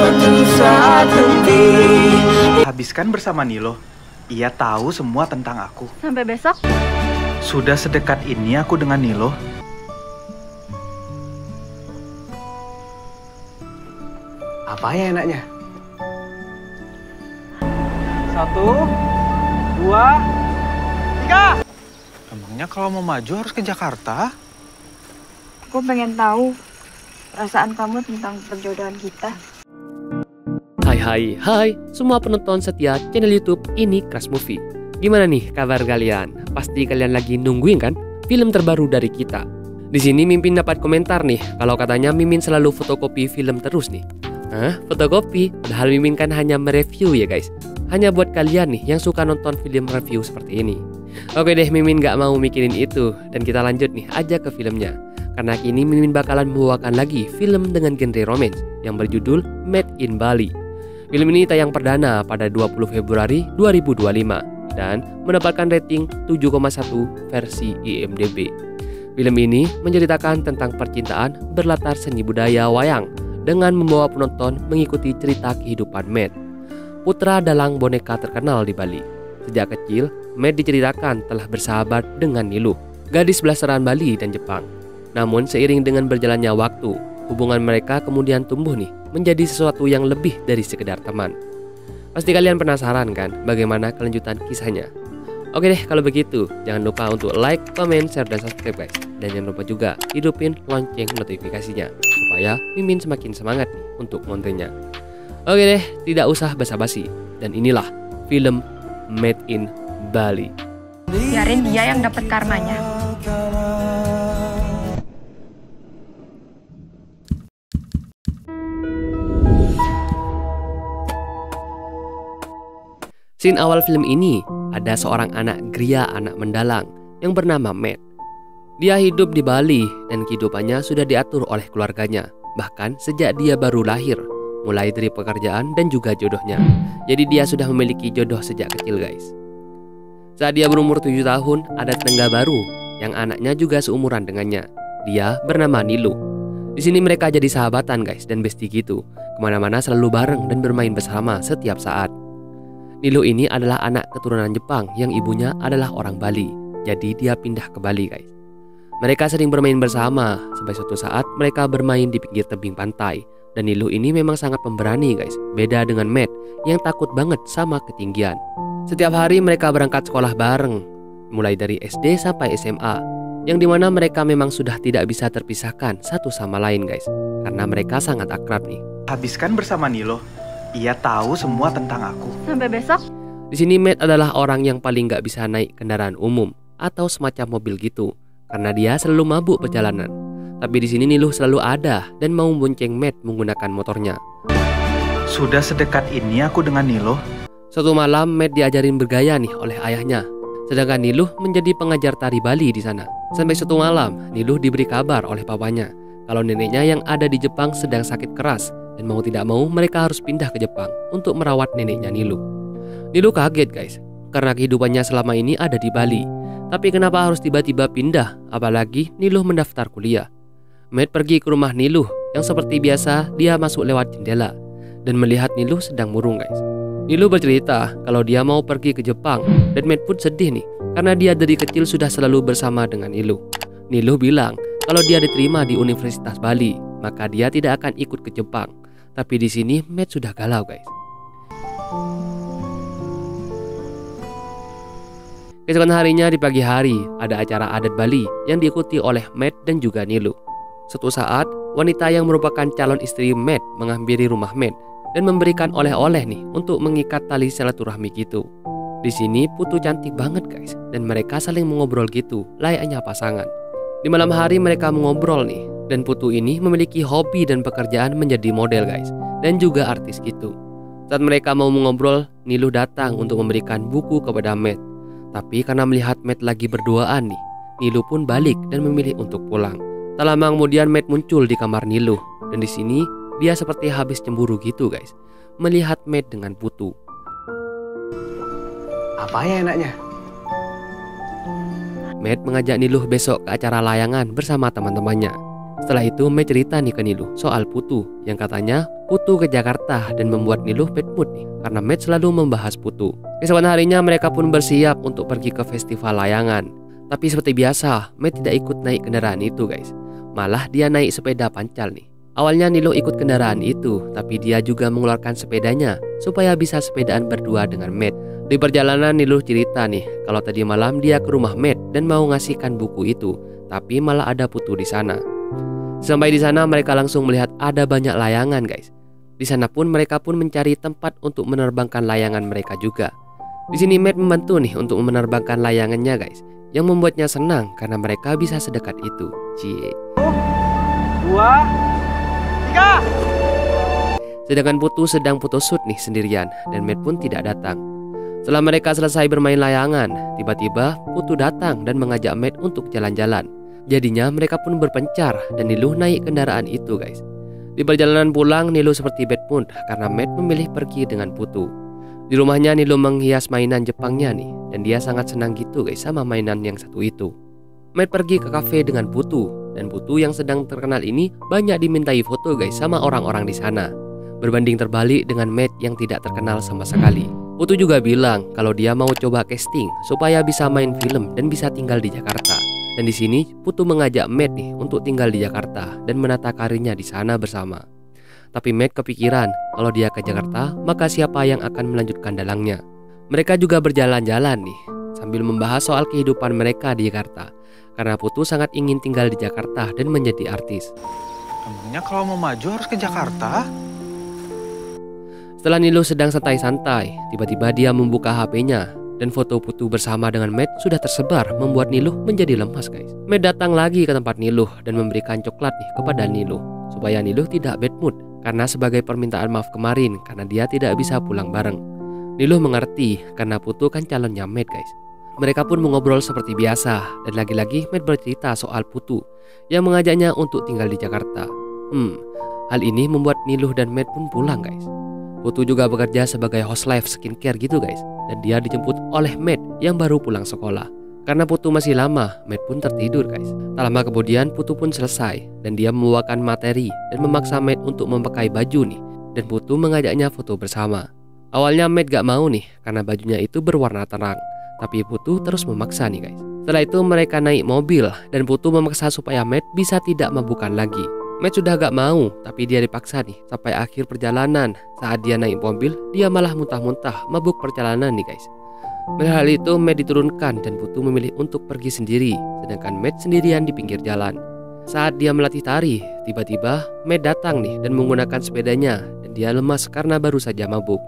suatu saat nanti. Habiskan bersama Nilo. Ia tahu semua tentang aku. Sampai besok. Sudah sedekat ini aku dengan Nilo. Apa ya enaknya? 1, 2, 3. Emangnya kalau mau maju harus ke Jakarta? Aku pengen tahu perasaan kamu tentang perjodohan kita. Hai semua penonton setia channel YouTube Ini Crush Movie. Gimana nih kabar kalian? Pasti kalian lagi nungguin kan film terbaru dari kita. Di sini Mimin dapat komentar nih kalau katanya Mimin selalu fotokopi film terus nih. Hah? Fotokopi? Padahal Mimin kan hanya mereview ya guys. Hanya buat kalian nih yang suka nonton film review seperti ini. Oke deh, Mimin gak mau mikirin itu. Dan kita lanjut nih aja ke filmnya. Karena kini Mimin bakalan membawakan lagi film dengan genre romance yang berjudul Made in Bali. Film ini tayang perdana pada 20 Februari 2025 dan mendapatkan rating 7,1 versi IMDb. Film ini menceritakan tentang percintaan berlatar seni budaya wayang dengan membawa penonton mengikuti cerita kehidupan Matt, putra dalang boneka terkenal di Bali. Sejak kecil, Matt diceritakan telah bersahabat dengan Niluh, gadis belasaran Bali dan Jepang. Namun seiring dengan berjalannya waktu, hubungan mereka kemudian tumbuh nih menjadi sesuatu yang lebih dari sekedar teman. Pasti kalian penasaran kan bagaimana kelanjutan kisahnya? Oke deh, kalau begitu jangan lupa untuk like, comment, share, dan subscribe guys. Dan jangan lupa juga hidupin lonceng notifikasinya supaya Mimin semakin semangat nih untuk kontennya. Oke deh, tidak usah basa-basi. Dan inilah film Made in Bali. Biarin dia yang dapat karmanya. Scene awal film ini ada seorang anak Gria anak mendalang yang bernama Matt. Dia hidup di Bali dan kehidupannya sudah diatur oleh keluarganya, bahkan sejak dia baru lahir, mulai dari pekerjaan dan juga jodohnya. Jadi dia sudah memiliki jodoh sejak kecil guys. Saat dia berumur 7 tahun, ada tetangga baru yang anaknya juga seumuran dengannya. Dia bernama Niluh. Di sini mereka jadi sahabatan guys dan bestie gitu. Kemana-mana selalu bareng dan bermain bersama setiap saat. Niluh ini adalah anak keturunan Jepang yang ibunya adalah orang Bali. Jadi dia pindah ke Bali guys. Mereka sering bermain bersama sampai suatu saat mereka bermain di pinggir tebing pantai. Dan Niluh ini memang sangat pemberani guys. Beda dengan Matt yang takut banget sama ketinggian. Setiap hari mereka berangkat sekolah bareng, mulai dari SD sampai SMA, yang dimana mereka memang sudah tidak bisa terpisahkan satu sama lain guys, karena mereka sangat akrab nih. Habiskan bersama Nilo. Ia tahu semua tentang aku. Sampai besok. Di sini Matt adalah orang yang paling gak bisa naik kendaraan umum atau semacam mobil gitu, karena dia selalu mabuk perjalanan. Tapi di sini Niluh selalu ada dan mau bonceng Matt menggunakan motornya. Sudah sedekat ini aku dengan Nilo. Suatu malam Matt diajarin bergaya nih oleh ayahnya, sedangkan Niluh menjadi pengajar tari Bali di sana. Sampai suatu malam Niluh diberi kabar oleh papanya kalau neneknya yang ada di Jepang sedang sakit keras. Dan mau tidak mau mereka harus pindah ke Jepang untuk merawat neneknya Niluh. Niluh kaget guys, karena kehidupannya selama ini ada di Bali. Tapi kenapa harus tiba-tiba pindah, apalagi Niluh mendaftar kuliah. Matt pergi ke rumah Niluh, yang seperti biasa dia masuk lewat jendela dan melihat Niluh sedang murung guys. Niluh bercerita kalau dia mau pergi ke Jepang, dan Matt pun sedih nih, karena dia dari kecil sudah selalu bersama dengan Niluh. Niluh bilang kalau dia diterima di Universitas Bali, maka dia tidak akan ikut ke Jepang. Tapi di sini Matt sudah galau guys. Keesokan harinya di pagi hari ada acara adat Bali yang diikuti oleh Matt dan juga Niluh. Suatu saat wanita yang merupakan calon istri Matt menghampiri rumah Matt dan memberikan oleh-oleh nih untuk mengikat tali silaturahmi gitu. Di sini Putu cantik banget guys dan mereka saling mengobrol gitu layaknya pasangan. Di malam hari mereka mengobrol nih. Dan Putu ini memiliki hobi dan pekerjaan menjadi model guys, dan juga artis gitu. Saat mereka mau mengobrol, Niluh datang untuk memberikan buku kepada Matt. Tapi karena melihat Matt lagi berduaan nih, Niluh pun balik dan memilih untuk pulang. Tak lama kemudian Matt muncul di kamar Niluh, dan di sini dia seperti habis cemburu gitu guys, melihat Matt dengan Putu. Apa ya enaknya? Matt mengajak Niluh besok ke acara layangan bersama teman-temannya. Setelah itu Matt cerita nih ke Niluh soal Putu, yang katanya Putu ke Jakarta dan membuat Niluh bad mood nih karena Matt selalu membahas Putu. Keesokan harinya mereka pun bersiap untuk pergi ke festival layangan. Tapi seperti biasa, Matt tidak ikut naik kendaraan itu guys. Malah dia naik sepeda pancal nih. Awalnya Niluh ikut kendaraan itu, tapi dia juga mengeluarkan sepedanya supaya bisa sepedaan berdua dengan Matt. Di perjalanan Niluh cerita nih kalau tadi malam dia ke rumah Matt dan mau ngasihkan buku itu, tapi malah ada Putu di sana. Sampai di sana mereka langsung melihat ada banyak layangan guys. Di sana pun mereka pun mencari tempat untuk menerbangkan layangan mereka juga. Di sini Matt membantu nih untuk menerbangkan layangannya guys, yang membuatnya senang karena mereka bisa sedekat itu. Cie. 2, 3. Sedangkan Putu sedang foto shoot nih sendirian dan Matt pun tidak datang. Setelah mereka selesai bermain layangan, tiba-tiba Putu datang dan mengajak Matt untuk jalan-jalan. Jadinya mereka pun berpencar dan Niluh naik kendaraan itu guys. Di perjalanan pulang Niluh seperti bad mood karena Matt memilih pergi dengan Putu. Di rumahnya Niluh menghias mainan Jepangnya nih, dan dia sangat senang gitu guys sama mainan yang satu itu. Matt pergi ke kafe dengan Putu, dan Putu yang sedang terkenal ini banyak dimintai foto guys sama orang-orang di sana. Berbanding terbalik dengan Matt yang tidak terkenal sama sekali. Putu juga bilang kalau dia mau coba casting supaya bisa main film dan bisa tinggal di Jakarta. Dan di sini Putu mengajak Matt nih untuk tinggal di Jakarta dan menata karirnya di sana bersama. Tapi Matt kepikiran kalau dia ke Jakarta maka siapa yang akan melanjutkan dalangnya. Mereka juga berjalan-jalan nih sambil membahas soal kehidupan mereka di Jakarta. Karena Putu sangat ingin tinggal di Jakarta dan menjadi artis. Emangnya kalau mau maju harus ke Jakarta? Setelah Niluh sedang santai-santai, tiba-tiba dia membuka HP-nya. Dan foto Putu bersama dengan Matt sudah tersebar membuat Niluh menjadi lemas guys. Matt datang lagi ke tempat Niluh dan memberikan coklat nih kepada Niluh supaya Niluh tidak bad mood karena sebagai permintaan maaf kemarin karena dia tidak bisa pulang bareng. Niluh mengerti karena Putu kan calonnya Matt guys. Mereka pun mengobrol seperti biasa dan lagi-lagi Matt bercerita soal Putu yang mengajaknya untuk tinggal di Jakarta. Hal ini membuat Niluh dan Matt pun pulang guys. Putu juga bekerja sebagai host live skincare gitu guys. Dan dia dijemput oleh Matt yang baru pulang sekolah. Karena Putu masih lama, Matt pun tertidur guys. Tak lama kemudian Putu pun selesai dan dia membawakan materi dan memaksa Matt untuk memakai baju nih. Dan Putu mengajaknya foto bersama. Awalnya Matt gak mau nih karena bajunya itu berwarna terang. Tapi Putu terus memaksa nih guys. Setelah itu mereka naik mobil dan Putu memaksa supaya Matt bisa tidak mabukkan lagi. Matt sudah gak mau, tapi dia dipaksa nih. Sampai akhir perjalanan, saat dia naik mobil, dia malah muntah-muntah mabuk perjalanan nih guys. Melihat hal itu, Matt diturunkan dan Putu memilih untuk pergi sendiri. Sedangkan Matt sendirian di pinggir jalan. Saat dia melatih tari, tiba-tiba Matt datang nih dan menggunakan sepedanya. Dan dia lemas karena baru saja mabuk.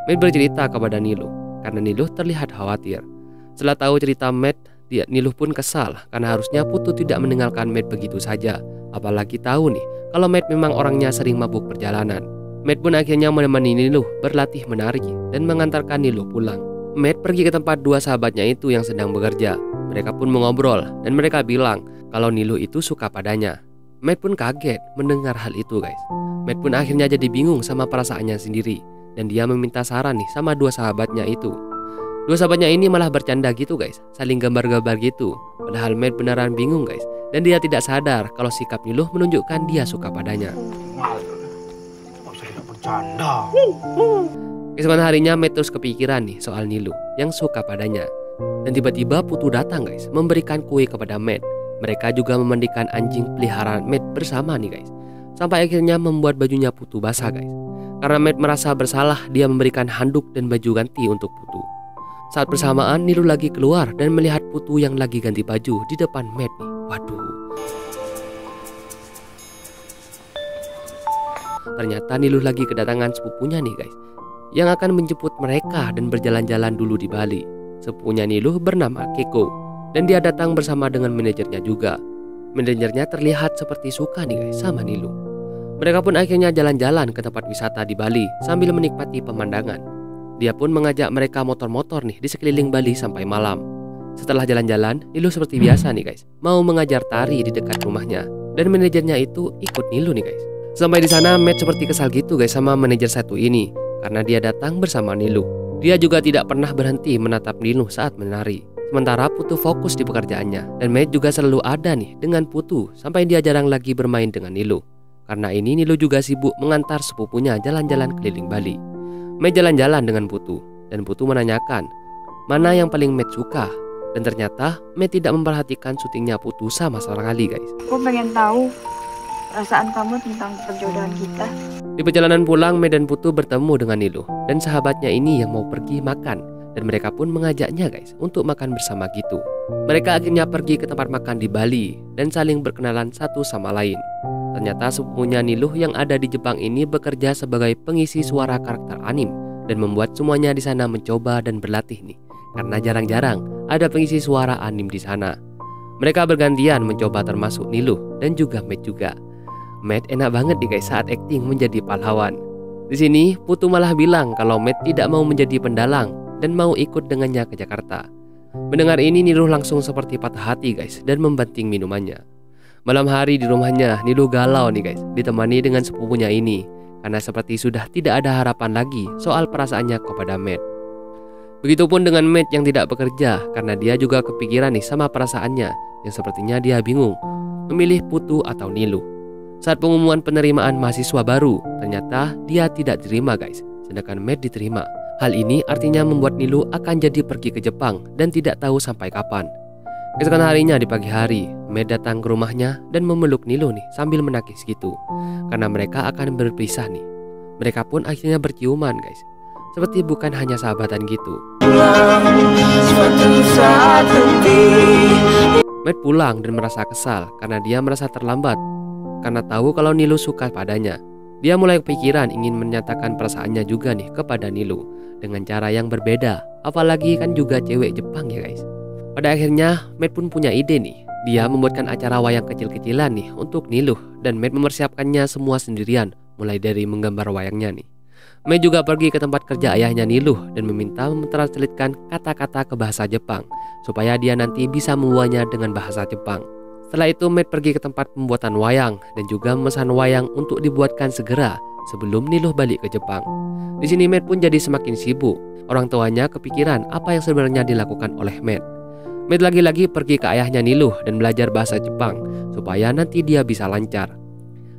Matt bercerita kepada Niluh, karena Niluh terlihat khawatir. Setelah tahu cerita Matt, Niluh pun kesal karena harusnya Putu tidak meninggalkan Matt begitu saja. Apalagi tahu nih kalau Matt memang orangnya sering mabuk perjalanan. Matt pun akhirnya menemani Niluh berlatih menari dan mengantarkan Niluh pulang. Matt pergi ke tempat dua sahabatnya itu yang sedang bekerja. Mereka pun mengobrol dan mereka bilang kalau Niluh itu suka padanya. Matt pun kaget mendengar hal itu guys. Matt pun akhirnya jadi bingung sama perasaannya sendiri. Dan dia meminta saran nih sama dua sahabatnya itu. Dua sahabatnya ini malah bercanda gitu guys, saling gambar-gambar gitu. Padahal Matt beneran bingung guys. Dan dia tidak sadar kalau sikap Niluh menunjukkan dia suka padanya. Keesokan harinya Matt terus kepikiran nih soal Niluh yang suka padanya. Dan tiba-tiba Putu datang guys, memberikan kue kepada Matt. Mereka juga memandikan anjing peliharaan Matt bersama nih guys. Sampai akhirnya membuat bajunya Putu basah guys. Karena Matt merasa bersalah, dia memberikan handuk dan baju ganti untuk Putu. Saat bersamaan Niluh lagi keluar dan melihat Putu yang lagi ganti baju di depan Matt nih. Waduh. Ternyata Niluh lagi kedatangan sepupunya nih guys, yang akan menjemput mereka dan berjalan-jalan dulu di Bali. Sepupunya Niluh bernama Keiko, dan dia datang bersama dengan manajernya juga. Manajernya terlihat seperti suka nih guys sama Niluh. Mereka pun akhirnya jalan-jalan ke tempat wisata di Bali sambil menikmati pemandangan. Dia pun mengajak mereka motor-motor nih di sekeliling Bali sampai malam. Setelah jalan-jalan, Niluh seperti biasa nih guys, mau mengajar tari di dekat rumahnya. Dan manajernya itu ikut Niluh nih guys. Sampai di sana Matt seperti kesal gitu guys sama manajer satu ini, karena dia datang bersama Niluh. Dia juga tidak pernah berhenti menatap Niluh saat menari. Sementara Putu fokus di pekerjaannya, dan Matt juga selalu ada nih dengan Putu sampai dia jarang lagi bermain dengan Nilu. Karena ini Nilu juga sibuk mengantar sepupunya jalan-jalan keliling Bali. Matt jalan-jalan dengan Putu, dan Putu menanyakan mana yang paling Matt suka. Dan ternyata Matt tidak memperhatikan syutingnya Putu sama sekali guys. Aku pengen tahu perasaan kamu tentang perjodohan kita. Di perjalanan pulang, Matt dan Putu bertemu dengan Nilu dan sahabatnya ini yang mau pergi makan. Dan mereka pun mengajaknya guys untuk makan bersama gitu. Mereka akhirnya pergi ke tempat makan di Bali dan saling berkenalan satu sama lain. Ternyata sepupunya Niluh yang ada di Jepang ini bekerja sebagai pengisi suara karakter anim dan membuat semuanya di sana mencoba dan berlatih nih. Karena jarang-jarang ada pengisi suara anim di sana. Mereka bergantian mencoba termasuk Niluh dan juga Matt juga. Matt enak banget nih guys saat acting menjadi pahlawan. Di sini Putu malah bilang kalau Matt tidak mau menjadi pendalang dan mau ikut dengannya ke Jakarta. Mendengar ini Niluh langsung seperti patah hati guys dan membanting minumannya. Malam hari di rumahnya Niluh galau nih guys, ditemani dengan sepupunya ini karena seperti sudah tidak ada harapan lagi soal perasaannya kepada Matt. Begitupun dengan Matt yang tidak bekerja karena dia juga kepikiran nih sama perasaannya yang sepertinya dia bingung memilih Putu atau Niluh. Saat pengumuman penerimaan mahasiswa baru, ternyata dia tidak diterima guys, sedangkan Matt diterima. Hal ini artinya membuat Niluh akan jadi pergi ke Jepang dan tidak tahu sampai kapan. Keesokan harinya di pagi hari, Matt datang ke rumahnya dan memeluk Niluh nih sambil menangis gitu. Karena mereka akan berpisah nih. Mereka pun akhirnya berciuman guys. Seperti bukan hanya sahabatan gitu. Matt pulang dan merasa kesal karena dia merasa terlambat. Karena tahu kalau Niluh suka padanya. Dia mulai kepikiran ingin menyatakan perasaannya juga nih kepada Niluh dengan cara yang berbeda, apalagi kan juga cewek Jepang ya guys. Pada akhirnya Matt pun punya ide nih. Dia membuatkan acara wayang kecil-kecilan nih untuk Niluh dan Matt mempersiapkannya semua sendirian, mulai dari menggambar wayangnya nih. Matt juga pergi ke tempat kerja ayahnya Niluh dan meminta mentranslitkan kata-kata ke bahasa Jepang supaya dia nanti bisa membuatnya dengan bahasa Jepang. Setelah itu Matt pergi ke tempat pembuatan wayang dan juga memesan wayang untuk dibuatkan segera sebelum Niluh balik ke Jepang. Di sini Matt pun jadi semakin sibuk. Orang tuanya kepikiran apa yang sebenarnya dilakukan oleh Matt. Matt lagi-lagi pergi ke ayahnya Niluh dan belajar bahasa Jepang supaya nanti dia bisa lancar.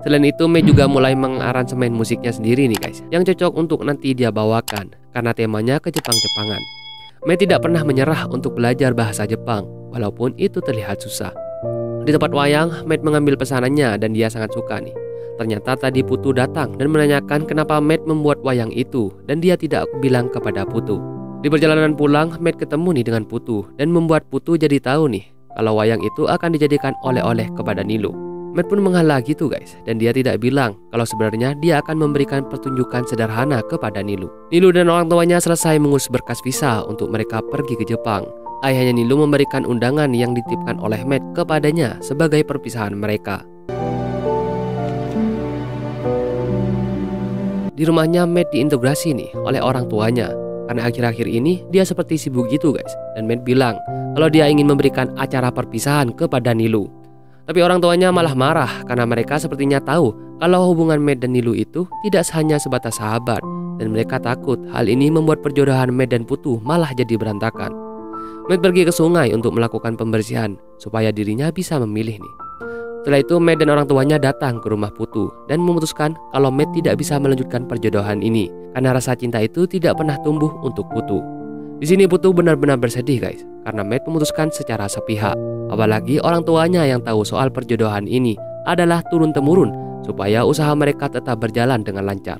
Selain itu Matt juga mulai mengaransemen musiknya sendiri nih guys, yang cocok untuk nanti dia bawakan karena temanya ke Jepang-Jepangan. Matt tidak pernah menyerah untuk belajar bahasa Jepang walaupun itu terlihat susah. Di tempat wayang, Matt mengambil pesanannya dan dia sangat suka nih. Ternyata tadi Putu datang dan menanyakan kenapa Matt membuat wayang itu dan dia tidak bilang kepada Putu. Di perjalanan pulang, Matt ketemu nih dengan Putu dan membuat Putu jadi tahu nih kalau wayang itu akan dijadikan oleh-oleh kepada Niluh. Matt pun mengalah gitu guys dan dia tidak bilang kalau sebenarnya dia akan memberikan pertunjukan sederhana kepada Niluh. Niluh dan orang tuanya selesai mengurus berkas visa untuk mereka pergi ke Jepang. Ayahnya Niluh memberikan undangan yang dititipkan oleh Matt kepadanya sebagai perpisahan mereka. Di rumahnya Matt diintegrasi nih oleh orang tuanya. Karena akhir-akhir ini dia seperti sibuk gitu guys. Dan Matt bilang kalau dia ingin memberikan acara perpisahan kepada Niluh. Tapi orang tuanya malah marah karena mereka sepertinya tahu kalau hubungan Matt dan Niluh itu tidak hanya sebatas sahabat. Dan mereka takut hal ini membuat perjodohan Matt dan Putu malah jadi berantakan. Matt pergi ke sungai untuk melakukan pembersihan supaya dirinya bisa memilih nih. Setelah itu Matt dan orang tuanya datang ke rumah Putu dan memutuskan kalau Matt tidak bisa melanjutkan perjodohan ini karena rasa cinta itu tidak pernah tumbuh untuk Putu. Di sini Putu benar-benar bersedih guys karena Matt memutuskan secara sepihak. Apalagi orang tuanya yang tahu soal perjodohan ini adalah turun-temurun supaya usaha mereka tetap berjalan dengan lancar.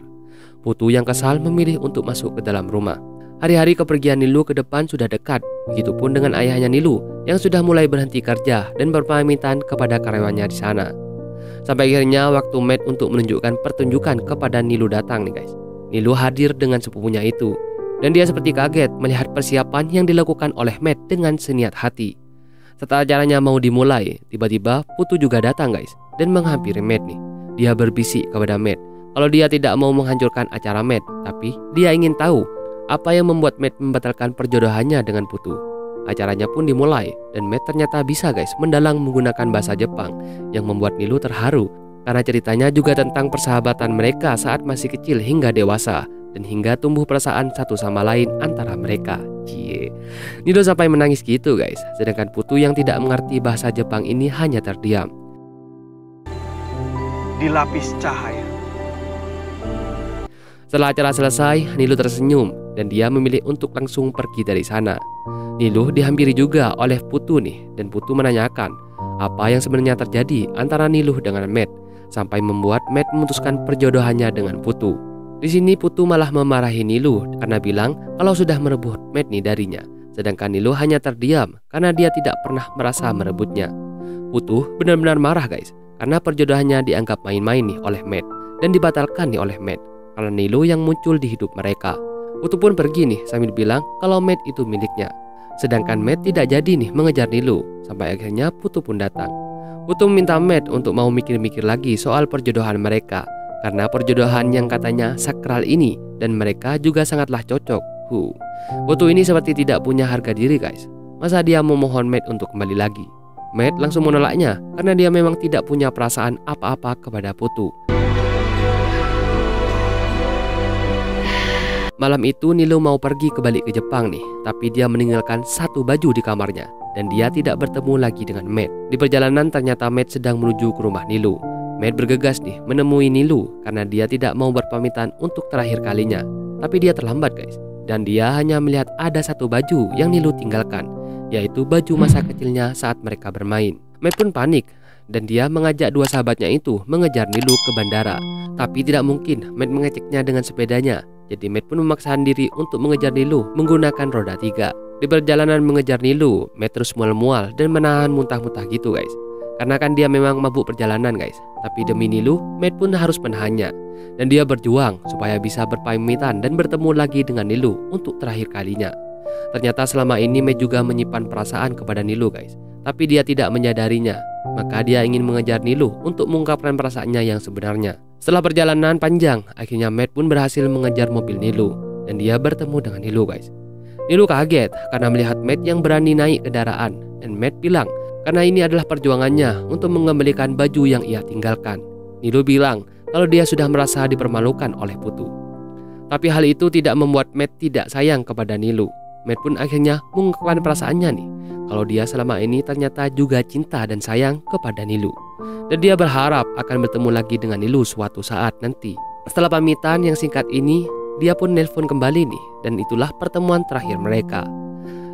Putu yang kesal memilih untuk masuk ke dalam rumah. Hari-hari kepergian Niluh ke depan sudah dekat, begitupun dengan ayahnya Niluh yang sudah mulai berhenti kerja dan berpamitan kepada karyawannya di sana. Sampai akhirnya waktu Matt untuk menunjukkan pertunjukan kepada Niluh datang nih guys. Niluh hadir dengan sepupunya itu dan dia seperti kaget melihat persiapan yang dilakukan oleh Matt dengan seniat hati. Setelah acaranya mau dimulai, tiba-tiba Putu juga datang guys dan menghampiri Matt nih. Dia berbisik kepada Matt kalau dia tidak mau menghancurkan acara Matt, tapi dia ingin tahu apa yang membuat Matt membatalkan perjodohannya dengan Putu. Acaranya pun dimulai dan Matt ternyata bisa guys mendalang menggunakan bahasa Jepang yang membuat Niluh terharu karena ceritanya juga tentang persahabatan mereka saat masih kecil hingga dewasa dan hingga tumbuh perasaan satu sama lain antara mereka. Cie. Nilo sampai menangis gitu guys. Sedangkan Putu yang tidak mengerti bahasa Jepang ini hanya terdiam. Dilapis cahaya. Setelah acara selesai, Nilo tersenyum dan dia memilih untuk langsung pergi dari sana. Nilo dihampiri juga oleh Putu nih, dan Putu menanyakan apa yang sebenarnya terjadi antara Nilo dengan Matt sampai membuat Matt memutuskan perjodohannya dengan Putu. Di sini Putu malah memarahi Nilo karena bilang kalau sudah merebut Matt nih darinya, sedangkan Nilo hanya terdiam karena dia tidak pernah merasa merebutnya. Putu benar-benar marah guys, karena perjodohannya dianggap main-main nih oleh Matt dan dibatalkan nih oleh Matt karena Nilo yang muncul di hidup mereka. Putu pun pergi nih sambil bilang kalau Matt itu miliknya. Sedangkan Matt tidak jadi nih mengejar Nilo, sampai akhirnya Putu pun datang. Putu meminta Matt untuk mau mikir-mikir lagi soal perjodohan mereka, karena perjodohan yang katanya sakral ini dan mereka juga sangatlah cocok. Putu ini seperti tidak punya harga diri guys. Masa dia memohon Matt untuk kembali lagi? Matt langsung menolaknya karena dia memang tidak punya perasaan apa-apa kepada Putu. Malam itu Nilo mau pergi kembali ke Jepang nih, tapi dia meninggalkan satu baju di kamarnya dan dia tidak bertemu lagi dengan Matt. Di perjalanan ternyata Matt sedang menuju ke rumah Nilo. Matt bergegas nih menemui Nilo karena dia tidak mau berpamitan untuk terakhir kalinya. Tapi dia terlambat guys, dan dia hanya melihat ada satu baju yang Nilo tinggalkan, yaitu baju masa kecilnya saat mereka bermain. Matt pun panik dan dia mengajak dua sahabatnya itu mengejar Nilo ke bandara. Tapi tidak mungkin Matt mengeceknya dengan sepedanya. Jadi Matt pun memaksakan diri untuk mengejar Nilo menggunakan roda 3. Di perjalanan mengejar Nilo, Matt terus mual-mual dan menahan muntah-muntah gitu guys. Karena kan dia memang mabuk perjalanan guys. Tapi demi Nilo, Matt pun harus menahannya. Dan dia berjuang supaya bisa berpamitan dan bertemu lagi dengan Nilo untuk terakhir kalinya. Ternyata selama ini Matt juga menyimpan perasaan kepada Nilo guys. Tapi dia tidak menyadarinya. Maka dia ingin mengejar Nilo untuk mengungkapkan perasaannya yang sebenarnya. Setelah perjalanan panjang, akhirnya Matt pun berhasil mengejar mobil Nilo dan dia bertemu dengan Nilo guys. Nilo kaget karena melihat Matt yang berani naik kendaraan, dan Matt bilang karena ini adalah perjuangannya untuk mengembalikan baju yang ia tinggalkan. Nilo bilang kalau dia sudah merasa dipermalukan oleh Putu. Tapi hal itu tidak membuat Matt tidak sayang kepada Nilo. Matt pun akhirnya mengungkapkan perasaannya nih, kalau dia selama ini ternyata juga cinta dan sayang kepada Nilo. Dan dia berharap akan bertemu lagi dengan Nilo suatu saat nanti. Setelah pamitan yang singkat ini, dia pun nelpon kembali nih, dan itulah pertemuan terakhir mereka.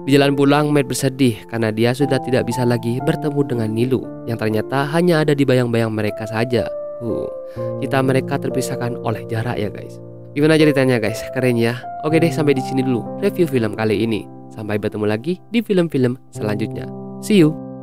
Di jalan pulang, Matt bersedih karena dia sudah tidak bisa lagi bertemu dengan Nilo, yang ternyata hanya ada di bayang-bayang mereka saja. Cinta mereka terpisahkan oleh jarak ya guys. Gimana ceritanya guys? Keren ya? Oke deh, sampai di sini dulu review film kali ini. Sampai bertemu lagi di film-film selanjutnya. See you!